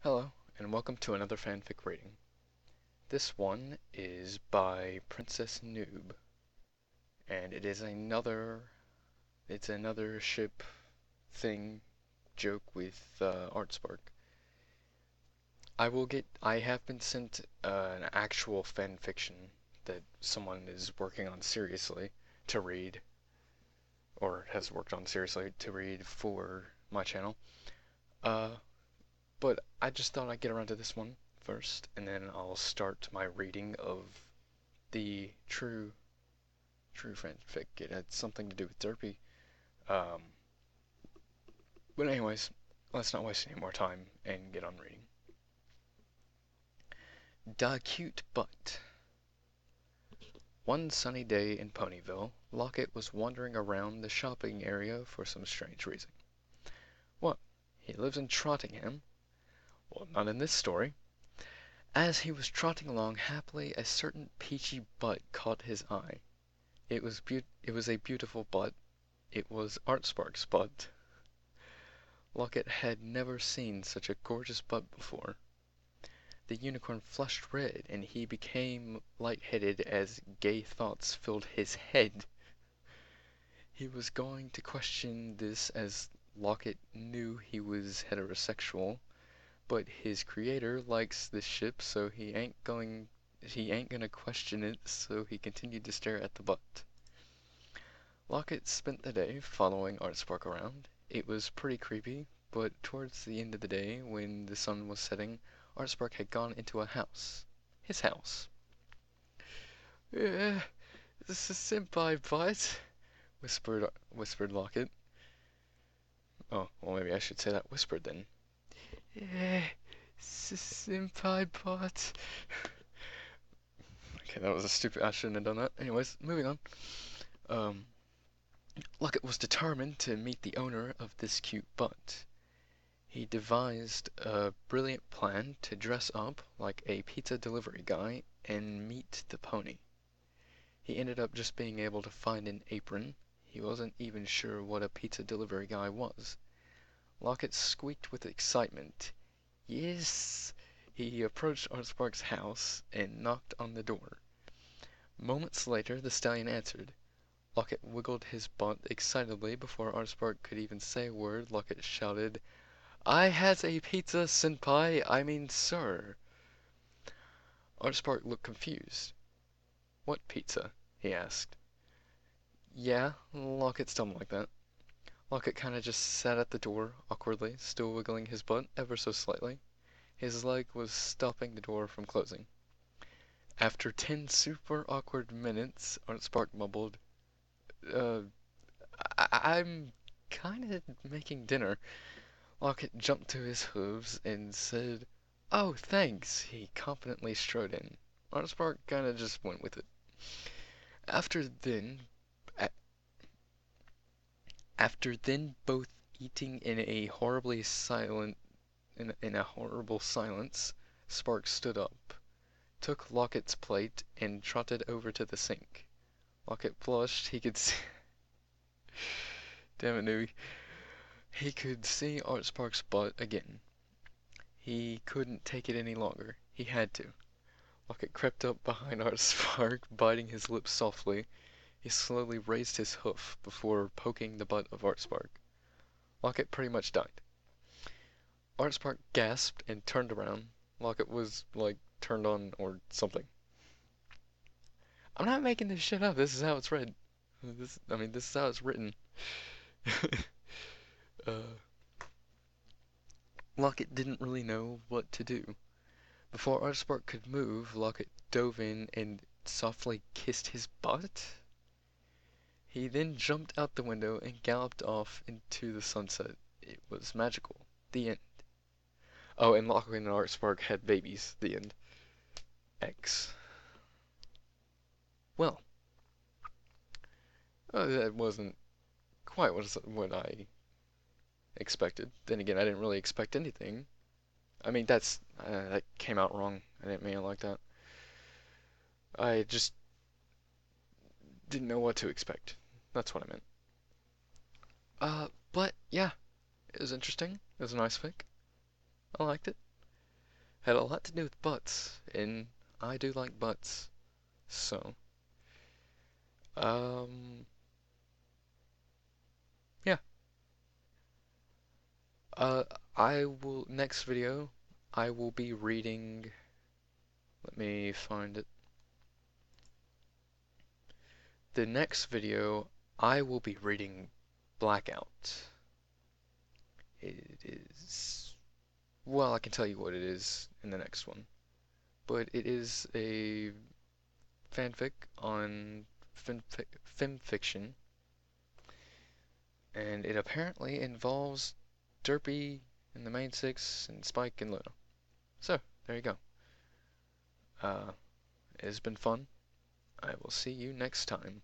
Hello, and welcome to another fanfic reading. This one is by Princess Noob, and it's another ship thing joke with artspark. I have been sent an actual fanfiction that someone is working on seriously to read, or has worked on seriously to read for my channel. Uh, But I just thought I'd get around to this one first, and then I'll start my reading of the true fanfic. It had something to do with Derpy. Um, but anyways, let's not waste any more time and get on reading. Da Cute Butt. One sunny day in Ponyville, Locket was wandering around the shopping area for some strange reason. What? He lives in Trottingham? Well, not in this story. As he was trotting along happily, a certain peachy butt caught his eye. It was a beautiful butt. It was artspark's butt. Locket had never seen such a gorgeous butt before. The unicorn flushed red, and he became lightheaded as gay thoughts filled his head. He was going to question this as Locket knew he was heterosexual, but his creator likes this ship, so he ain't gonna question it, so he continued to stare at the butt. Locket spent the day following Artspark around. It was pretty creepy, but towards the end of the day, when the sun was setting, Artspark had gone into a house. His house. This is Senpai Butt, whispered Locket. Oh, well maybe I should say that whispered then. Senpai Butt. Okay, that was a stupid. I shouldn't have done that. Anyways, moving on. Locket was determined to meet the owner of this cute butt. He devised a brilliant plan to dress up like a pizza delivery guy and meet the pony. He ended up just being able to find an apron. He wasn't even sure what a pizza delivery guy was. Locket squeaked with excitement. Yes! He approached Artspark's house and knocked on the door. Moments later, the stallion answered. Locket wiggled his butt excitedly. Before Artspark could even say a word, Locket shouted, "I has a pizza, senpai, I mean sir." Artspark looked confused. "What pizza?" he asked. "Yeah," Locket stumbled like that. Locket kinda just sat at the door, awkwardly, still wiggling his butt ever so slightly. His leg was stopping the door from closing. After 10 super awkward minutes, Artspark mumbled, Uh, I'm kinda making dinner." Locket jumped to his hooves and said, "Oh, thanks." He confidently strode in. Artspark kinda just went with it. After then, after then both eating in a horrible silence, Spark stood up, took Locket's plate, and trotted over to the sink. Locket blushed. He could see. Damn it, Newey. He could see Artspark's butt again. He couldn't take it any longer. He had to. Locket crept up behind Artspark, biting his lips softly. He slowly raised his hoof before poking the butt of Artspark. Locket pretty much died. Artspark gasped and turned around. Locket was, like, turned on or something. I'm not making this shit up. This is how it's read. This is how it's written. Locket didn't really know what to do. Before Artspark could move, Locket dove in and softly kissed his butt. He then jumped out the window and galloped off into the sunset. It was magical. The end. Oh, and Locket and Artspark had babies. The end. X. Well, that wasn't quite what I expected. Then again, I didn't really expect anything. I mean, that came out wrong. I didn't mean it like that. I just didn't know what to expect. That's what I meant. But yeah, it was interesting. It was a nice fic. I liked it. had a lot to do with butts, and I do like butts. So, um, yeah. Uh, next video, I will be reading, let me find it. The next video, I will be reading Blackout. It is, well, I can tell you what it is in the next one, but it is a fanfic on fiction, and it apparently involves Derpy and the main six and Spike and Luna. So, there you go. It has been fun. I will see you next time.